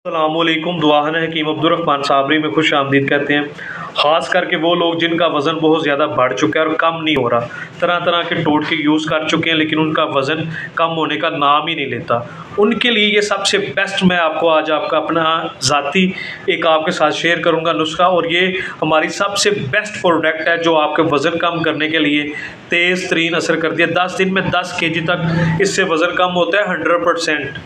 अस्सलामुअलैकुम। दुआन हकीम अब्दुर्रहमान साबरी में खुश आमदीद कहते हैं। ख़ास करके वो लोग जिनका वज़न बहुत ज़्यादा बढ़ चुका है और कम नहीं हो रहा, तरह तरह के टोटके यूज़ कर चुके हैं लेकिन उनका वज़न कम होने का नाम ही नहीं लेता, उनके लिए ये सबसे बेस्ट मैं आपको आज आपका अपना ज़ाती एक आपके साथ शेयर करूंगा नुस्खा। और ये हमारी सबसे बेस्ट प्रोडक्ट है जो आपके वज़न कम करने के लिए तेज़ तरीन असर करती है। 10 दिन में 10 kg तक इससे वज़न कम होता है 100%।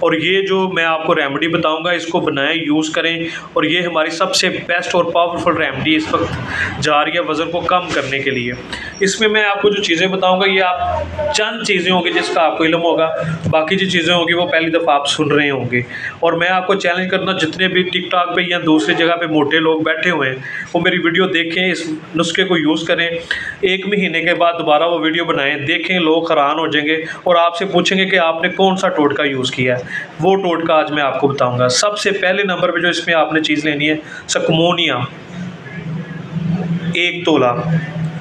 और ये जो मैं आपको रेमेडी बताऊंगा इसको बनाएं, यूज़ करें। और ये हमारी सबसे बेस्ट और पावरफुल रेमेडी इस वक्त जा रही है वज़न को कम करने के लिए। इसमें मैं आपको जो चीज़ें बताऊंगा ये आप चंद चीज़ें होंगी जिसका आपको इल्म होगा, बाकी जो चीज़ें होंगी वो पहली दफ़ा आप सुन रहे होंगे। और मैं आपको चैलेंज करना, जितने भी टिकटॉक पे या दूसरी जगह पे मोटे लोग बैठे हुए हैं वो मेरी वीडियो देखें, इस नुस्खे को यूज़ करें। 1 महीने के बाद दोबारा वो वीडियो बनाएँ, देखें, लोग हैरान हो जाएंगे और आपसे पूछेंगे कि आपने कौन सा टोटका यूज़ किया है। वो टोटका आज मैं आपको बताऊंगा। सबसे पहले नंबर पे जो इसमें आपने चीज़ लेनी है सक्मोनिया 1 तोला,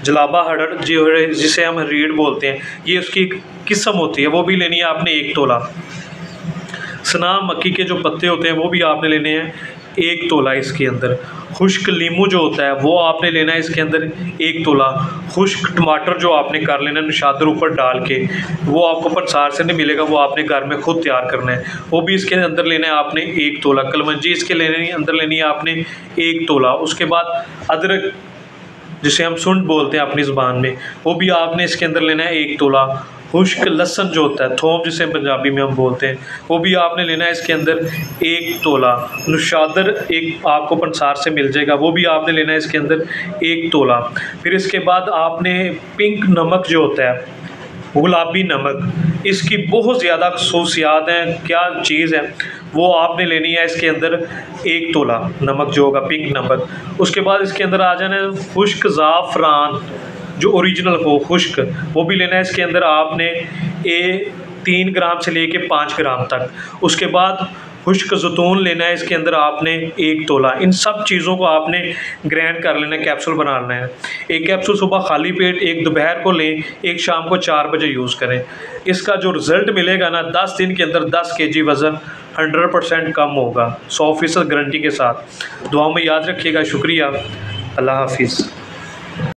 जलाबा हड़ड़ जिसे हम रीढ़ बोलते हैं, ये उसकी किस्म होती है, वो भी लेनी है आपने 1 तोला। सना मक्की के जो पत्ते होते हैं वो भी आपने लेने हैं 1 तोला। इसके अंदर खुश्क लीमू जो होता है वो आपने लेना है इसके अंदर 1 तोला। खुश्क टमाटर जो आपने कर लेना है निशादर ऊपर डाल के, वो आपको पंसार से नहीं मिलेगा, वो आपने घर में खुद तैयार करना है, वो भी इसके अंदर लेना है आपने 1 तोला। कलमंजी इसके अंदर लेनी है आपने 1 तोला। उसके बाद अदरक जिसे हम सुंठ बोलते हैं अपनी ज़ुबान में, वो भी आपने इसके अंदर लेना है 1 तोला। खुश्क लहसुन जो होता है, थोम जिसे पंजाबी में हम बोलते हैं, वो भी आपने लेना है इसके अंदर 1 तोला। नुशादर एक आपको पंसार से मिल जाएगा, वो भी आपने लेना है इसके अंदर 1 तोला। फिर इसके बाद आपने पिंक नमक जो होता है, गुलाबी नमक, इसकी बहुत ज़्यादा खसूसियात हैं, क्या चीज़ है, वो आपने लेनी है इसके अंदर 1 तोला नमक जो होगा पिंक नमक। उसके बाद इसके अंदर आ जाना है खुश्क ज़ाफ़रान जो ओरिजिनल हो खुश्क, वो भी लेना है इसके अंदर आपने 3 ग्राम से लेके 5 ग्राम तक। उसके बाद खुश्क ज़ैतून लेना है इसके अंदर आपने 1 तोला। इन सब चीज़ों को आपने ग्राइंड कर लेना है, कैप्सूल बना लेना है। 1 कैप्सूल सुबह खाली पेट, 1 दोपहर को लें, 1 शाम को 4 बजे यूज़ करें। इसका जो रिज़ल्ट मिलेगा ना, 10 दिन के अंदर 10 kg वज़न 100% कम होगा, 100% गारंटी के साथ। दुआ में याद रखिएगा। शुक्रिया, अल्लाह हाफिज़।